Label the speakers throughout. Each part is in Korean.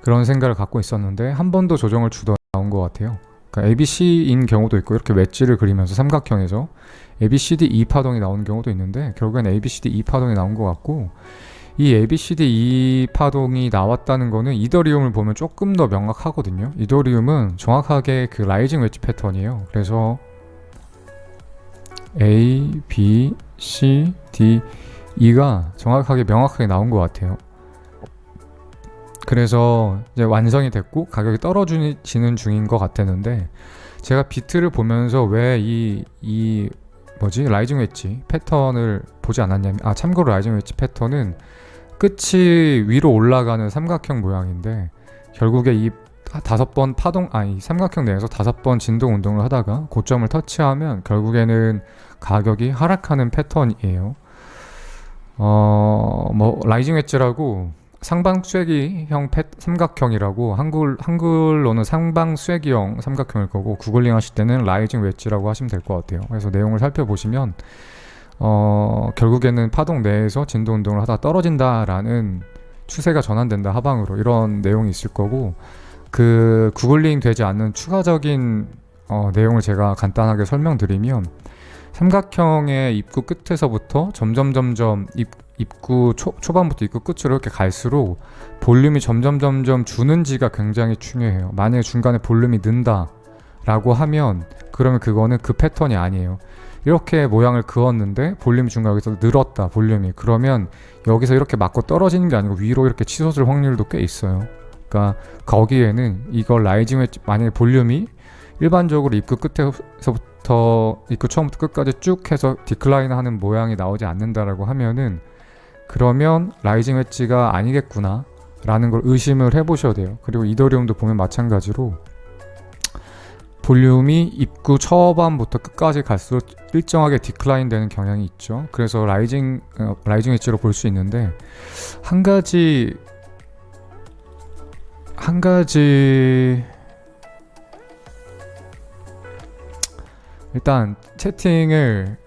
Speaker 1: 그런 생각을 갖고 있었는데 한 번 더 조정을 주더 나온 것 같아요. 그러니까 ABC인 경우도 있고 이렇게 웨지를 그리면서 삼각형에서 ABCD E 파동이 나오는 경우도 있는데 결국엔 ABCD E 파동이 나온 것 같고, 이 ABCD E 파동이 나왔다는 거는 이더리움을 보면 조금 더 명확하거든요. 이더리움은 정확하게 그 라이징 웨지 패턴이에요. 그래서 A, B, C, D, E가 정확하게 명확하게 나온 것 같아요. 그래서 이제 완성이 됐고 가격이 떨어지는 중인 것 같았는데, 제가 비트를 보면서 왜 이 라이징 웨지 패턴을 보지 않았냐면, 참고로 라이징 웨지 패턴은 끝이 위로 올라가는 삼각형 모양인데, 결국에 이 이 삼각형 내에서 5번 진동 운동을 하다가 고점을 터치하면 결국에는 가격이 하락하는 패턴이에요. 라이징 웨지라고 상방쐐기형 삼각형이라고 한글로는 상방쐐기형 삼각형일 거고, 구글링 하실 때는 라이징 웨지라고 하시면 될 것 같아요. 그래서 내용을 살펴보시면 결국에는 파동 내에서 진도 운동을 하다 떨어진다라는 추세가 전환된다 하방으로, 이런 내용이 있을 거고, 그 구글링 되지 않는 추가적인 내용을 제가 간단하게 설명드리면, 삼각형의 입구 끝에서부터 점점 입구 초반부터 입구 끝으로 이렇게 갈수록 볼륨이 점점 주는지가 굉장히 중요해요. 만약에 중간에 볼륨이 는다 라고 하면 그러면 그거는 그 패턴이 아니에요. 이렇게 모양을 그었는데 볼륨이 중간에서 늘었다, 볼륨이, 그러면 여기서 이렇게 맞고 떨어지는 게 아니고 위로 이렇게 치솟을 확률도 꽤 있어요. 그러니까 거기에는 이걸 라이징 웨지, 만약에 볼륨이 일반적으로 입구 끝에서부터 입구 처음부터 끝까지 쭉 해서 디클라인 하는 모양이 나오지 않는다라고 하면은, 그러면 라이징 웨지가 아니겠구나 라는 걸 의심을 해보셔야 돼요. 그리고 이더리움도 보면 마찬가지로 볼륨이 입구 초반부터 끝까지 갈수록 일정하게 디클라인 되는 경향이 있죠. 그래서 라이징 웨지로 볼 수 있는데, 한 가지 일단 채팅을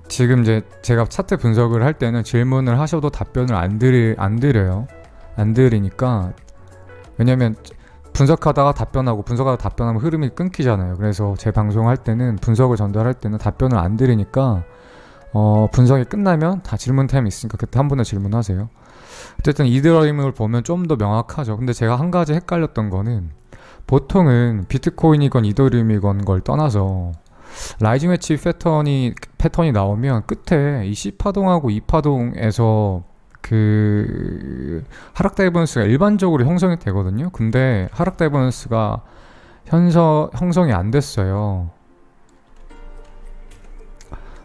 Speaker 1: 지금 제가 차트 분석을 할 때는 질문을 하셔도 답변을 안 드려요. 안 드리니까, 왜냐면 분석하다가 답변하면 흐름이 끊기잖아요. 그래서 제 방송할 때는, 분석을 전달할 때는 답변을 안 드리니까 분석이 끝나면 다 질문 타임이 있으니까 그때 한 번 더 질문하세요. 어쨌든 이더리움을 보면 좀 더 명확하죠. 근데 제가 한 가지 헷갈렸던 거는, 보통은 비트코인이건 이더리움이건 걸 떠나서 라이징 웨지 패턴이 나오면 끝에 이 C파동하고 E파동에서 그 하락 다이버넌스가 일반적으로 형성이 되거든요. 근데 하락 다이버넌스가 형성이 안 됐어요.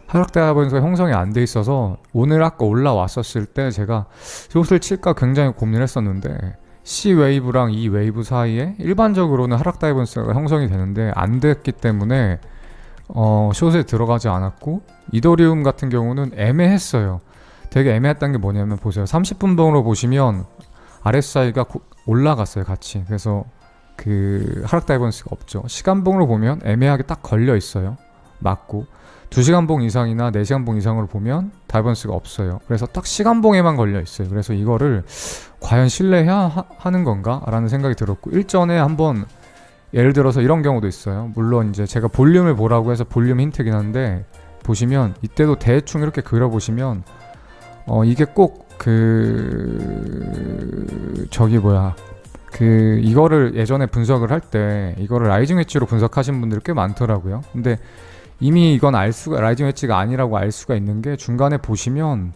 Speaker 1: 하락 다이버넌스가 형성이 안 돼 있어서 오늘 아까 올라왔었을 때 제가 숏을 칠까 굉장히 고민했었는데, C 웨이브랑 E 웨이브 사이에 일반적으로는 하락 다이버넌스가 형성이 되는데 안 됐기 때문에 숏에 들어가지 않았고, 이더리움 같은 경우는 애매했어요. 되게 애매했던 게 뭐냐면, 보세요. 30분봉으로 보시면 RSI가 올라갔어요, 같이. 그래서 그 하락 다이버넌스가 없죠. 시간봉으로 보면 애매하게 딱 걸려 있어요, 맞고. 2시간봉 이상이나 4시간봉 이상으로 보면 다이버넌스가 없어요. 그래서 딱 시간봉에만 걸려 있어요. 그래서 이거를 과연 신뢰해야 하는 건가? 라는 생각이 들었고, 일전에 한번 예를 들어서 이런 경우도 있어요. 물론 이제 제가 볼륨을 보라고 해서 볼륨 힌트긴 한데, 보시면 이때도 대충 이렇게 그려보시면 이게 꼭 이거를 예전에 분석을 할 때 이거를 라이징 웨지로 분석하신 분들이 꽤 많더라고요. 근데 이미 이건 라이징 웨지가 아니라고 알 수가 있는 게, 중간에 보시면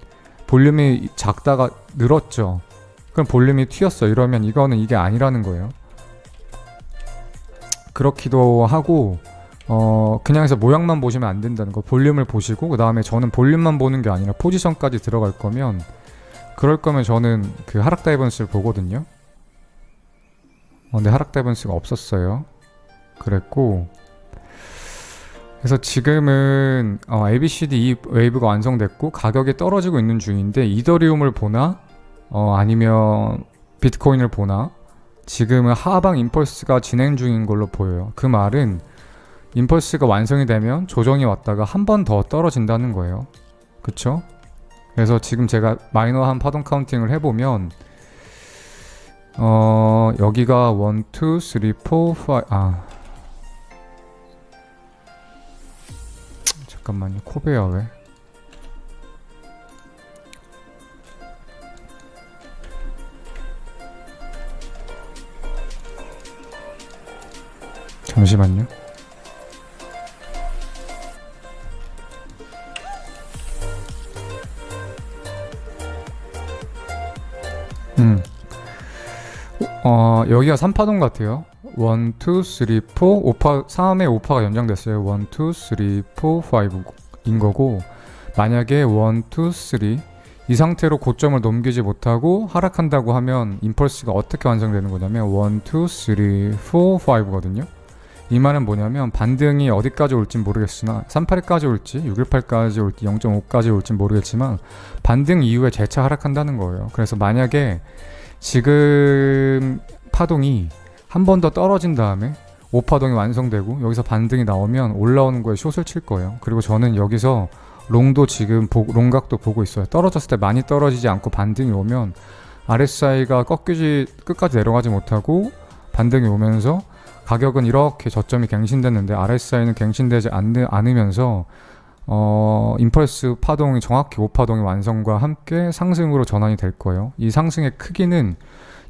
Speaker 1: 볼륨이 작다가 늘었죠. 그럼 볼륨이 튀었어. 이러면 이거는 이게 아니라는 거예요. 그렇기도 하고, 그냥 해서 모양만 보시면 안 된다는 거. 볼륨을 보시고, 그 다음에 저는 볼륨만 보는 게 아니라 포지션까지 들어갈 거면, 그럴 거면 저는 그 하락 다이버넌스를 보거든요. 근데 하락 다이버넌스가 없었어요. 그랬고, 그래서 지금은 ABCD 웨이브가 완성됐고 가격이 떨어지고 있는 중인데, 이더리움을 보나 아니면 비트코인을 보나, 지금은 하방 임펄스가 진행 중인 걸로 보여요. 그 말은 임펄스가 완성이 되면 조정이 왔다가 한 번 더 떨어진다는 거예요. 그쵸? 그래서 지금 제가 마이너한 파동 카운팅을 해보면 여기가 1, 2, 3, 4, 5 잠깐만요. 코베야 왜? 잠시만요. 여기가 3파동 같아요. 1, 2, 3, 4, 5파, 3의 5파가 연장됐어요. 1, 2, 3, 4, 5인 거고, 만약에 1, 2, 3, 이 상태로 고점을 넘기지 못하고 하락한다고 하면 임펄스가 어떻게 완성되는 거냐면 1, 2, 3, 4, 5거든요. 이 말은 뭐냐면 반등이 어디까지 올지 모르겠으나 38까지 올지 618까지 올지 0.5까지 올지 모르겠지만 반등 이후에 재차 하락한다는 거예요. 그래서 만약에 지금 파동이 한 번 더 떨어진 다음에 5파동이 완성되고 여기서 반등이 나오면 올라오는 거에 숏을 칠 거예요. 그리고 저는 여기서 롱도 지금 롱각도 보고 있어요. 떨어졌을 때 많이 떨어지지 않고 반등이 오면 RSI가 끝까지 내려가지 못하고 반등이 오면서 가격은 이렇게 저점이 갱신됐는데 RSI는 갱신되지 않으면서 임펄스 파동이 정확히 5파동의 완성과 함께 상승으로 전환이 될 거예요. 이 상승의 크기는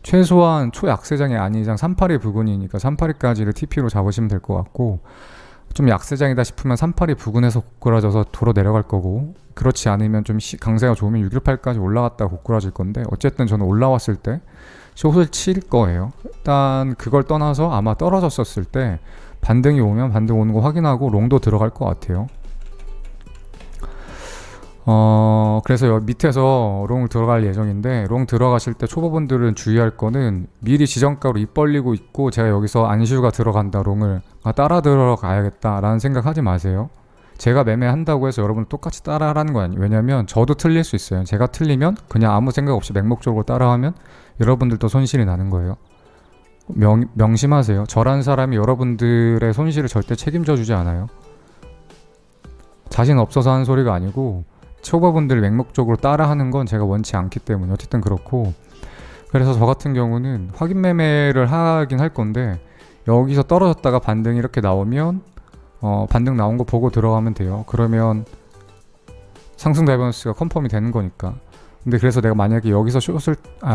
Speaker 1: 최소한 초약세장이 아닌 이상 382 부근이니까 382까지를 TP로 잡으시면 될 것 같고, 좀 약세장이다 싶으면 382 부근에서 고꾸라져서 도로 내려갈 거고, 그렇지 않으면 좀 강세가 좋으면 618까지 올라갔다가 고꾸라질 건데, 어쨌든 저는 올라왔을 때 숏을 칠 거예요. 일단 그걸 떠나서 아마 떨어졌었을 때 반등이 오면 반등 오는 거 확인하고 롱도 들어갈 것 같아요. 그래서 여기 밑에서 롱 들어갈 예정인데, 롱 들어가실 때 초보분들은 주의할 거는 미리 지정가로 입 벌리고 있고 제가 여기서 안시우가 들어간다 롱을 따라 들어가야겠다 라는 생각 하지 마세요. 제가 매매한다고 해서 여러분 똑같이 따라하라는 거 아니에요. 왜냐면 저도 틀릴 수 있어요. 제가 틀리면 그냥 아무 생각 없이 맹목적으로 따라하면 여러분들도 손실이 나는 거예요. 명심하세요. 저란 사람이 여러분들의 손실을 절대 책임져 주지 않아요. 자신 없어서 하는 소리가 아니고 초보분들 맹목적으로 따라하는 건 제가 원치 않기 때문에 어쨌든 그렇고, 그래서 저 같은 경우는 확인 매매를 하긴 할 건데 여기서 떨어졌다가 반등이 이렇게 나오면 반등 나온 거 보고 들어가면 돼요. 그러면 상승 다이버넌스가 컨펌이 되는 거니까. 근데 그래서 내가 만약에 여기서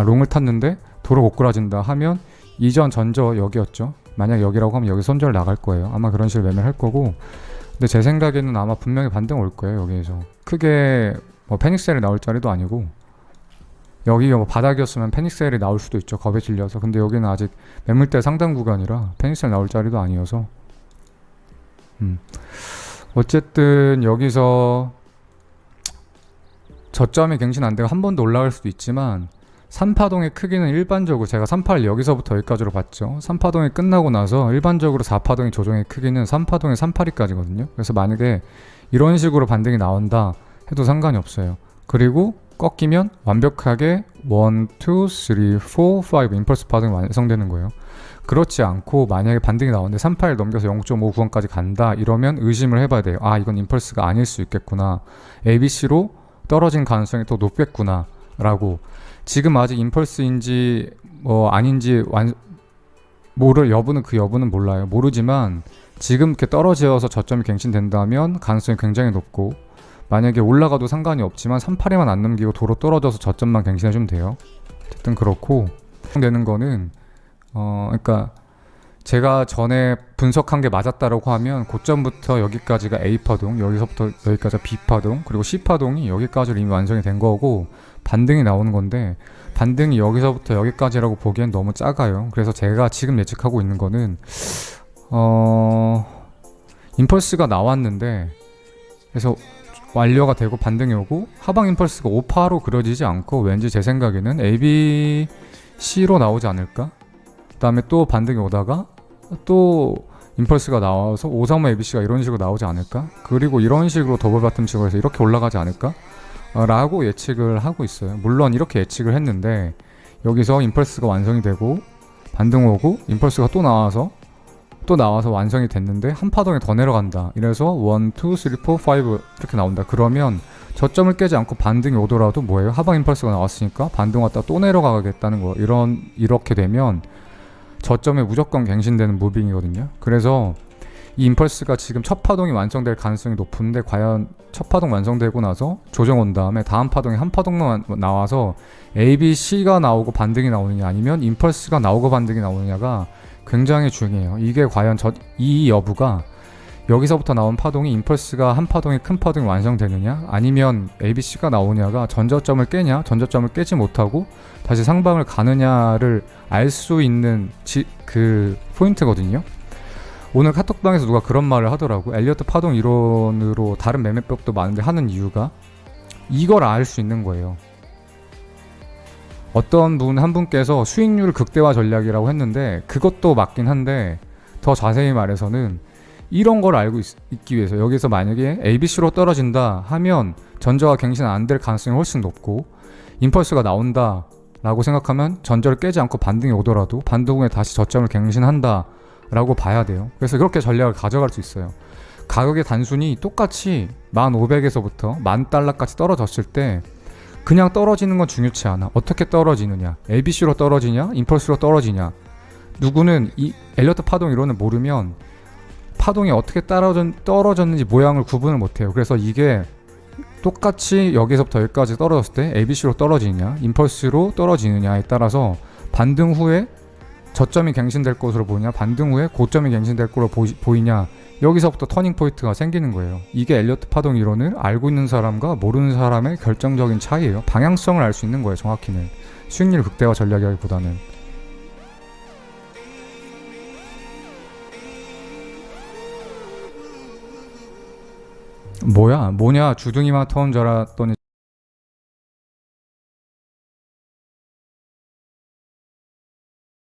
Speaker 1: 롱을 탔는데 도로 고꾸라진다 하면 이전 전저 여기였죠. 만약 여기라고 하면 여기 손절 나갈 거예요. 아마 그런 식으로 매매를 할 거고, 근데 제 생각에는 아마 분명히 반등 올 거예요. 여기에서 크게 뭐 패닉셀이 나올 자리도 아니고, 여기가 뭐 바닥이었으면 패닉셀이 나올 수도 있죠. 겁에 질려서. 근데 여기는 아직 매물대 상단 구간이라 패닉셀 나올 자리도 아니어서 어쨌든 여기서 저점이 갱신 안 되고 한 번 더 올라갈 수도 있지만 3파동의 크기는 일반적으로 제가 3파를 여기서부터 여기까지로 봤죠. 3파동이 끝나고 나서 일반적으로 4파동의 조정의 크기는 3파동의 382까지거든요. 그래서 만약에 이런 식으로 반등이 나온다 해도 상관이 없어요. 그리고 꺾이면 완벽하게 1, 2, 3, 4, 5 임펄스 파동이 완성되는 거예요. 그렇지 않고 만약에 반등이 나오는데 38 넘겨서 0.5구간까지 간다 이러면 의심을 해봐야 돼요. 아, 이건 임펄스가 아닐 수 있겠구나. ABC로 떨어진 가능성이 더 높겠구나 라고. 지금 아직 임펄스인지 뭐 아닌지 여부는 몰라요. 모르지만 지금 이렇게 떨어져서 저점이 갱신된다면 가능성이 굉장히 높고, 만약에 올라가도 상관이 없지만 382만 안 넘기고 도로 떨어져서 저점만 갱신해주면 돼요. 어쨌든 그렇고, 되는 거는 그러니까 제가 전에 분석한 게 맞았다라고 하면 고점부터 여기까지가 A파동, 여기서부터 여기까지가 B파동, 그리고 C파동이 여기까지로 이미 완성이 된 거고 반등이 나오는 건데, 반등이 여기서부터 여기까지라고 보기엔 너무 작아요. 그래서 제가 지금 예측하고 있는 거는 임펄스가 나왔는데, 그래서 완료가 되고 반등이 오고 하방 임펄스가 5파로 그려지지 않고 왠지 제 생각에는 ABC로 나오지 않을까? 그 다음에 또 반등이 오다가 또 임펄스가 나와서 535 ABC가 이런 식으로 나오지 않을까? 그리고 이런 식으로 더블 바텀 치고 해서 이렇게 올라가지 않을까? 라고 예측을 하고 있어요. 물론 이렇게 예측을 했는데 여기서 임펄스가 완성이 되고 반등 오고 임펄스가 또 나와서 완성이 됐는데 한 파동에 더 내려간다. 이래서 1, 2, 3, 4, 5 이렇게 나온다. 그러면 저점을 깨지 않고 반등이 오더라도 뭐예요? 하방 임펄스가 나왔으니까 반등 왔다 또 내려가겠다는 거. 이렇게 되면 저점에 무조건 갱신되는 무빙이거든요. 그래서 이 임펄스가 지금 첫 파동이 완성될 가능성이 높은데 과연 첫 파동 완성되고 나서 조정 온 다음에 다음 파동이 한 파동만 나와서 A, B, C가 나오고 반등이 나오느냐 아니면 임펄스가 나오고 반등이 나오느냐가 굉장히 중요해요. 이게 과연 이 여부가 여기서부터 나온 파동이 임펄스가 한 파동이 큰 파동이 완성되느냐 아니면 A, B, C가 나오냐가 전저점을 깨냐 전저점을 깨지 못하고 다시 상방을 가느냐를 알 수 있는 그 포인트거든요. 오늘 카톡방에서 누가 그런 말을 하더라고. 엘리어트 파동 이론으로 다른 매매법도 많은데 하는 이유가 이걸 알 수 있는 거예요. 어떤 한 분께서 수익률 극대화 전략이라고 했는데 그것도 맞긴 한데 더 자세히 말해서는 이런 걸 알고 있기 위해서 여기서 만약에 ABC로 떨어진다 하면 전저가 갱신 안 될 가능성이 훨씬 높고 임펄스가 나온다 라고 생각하면 전저를 깨지 않고 반등이 오더라도 반등 후에 다시 저점을 갱신한다 라고 봐야 돼요. 그래서 그렇게 전략을 가져갈 수 있어요. 가격이 단순히 똑같이 1,500에서부터 10,000달러까지 떨어졌을 때 그냥 떨어지는 건 중요치 않아. 어떻게 떨어지느냐, ABC로 떨어지냐, 임펄스로 떨어지냐. 누구는 이 엘리어트 파동 이론을 모르면 파동이 어떻게 떨어졌는지 모양을 구분을 못해요. 그래서 이게 똑같이 여기서부터 여기까지 떨어졌을 때 ABC로 떨어지느냐, 임펄스로 떨어지느냐에 따라서 반등 후에 저점이 갱신될 것으로 보이냐, 반등 후에 고점이 갱신될 것으로 보이냐, 여기서부터 터닝 포인트가 생기는 거예요. 이게 엘리어트 파동 이론을 알고 있는 사람과 모르는 사람의 결정적인 차이예요. 방향성을 알 수 있는 거예요. 정확히는 수익률 극대화 전략이라기보다는. 뭐냐 주둥이만 터온 줄 알았더니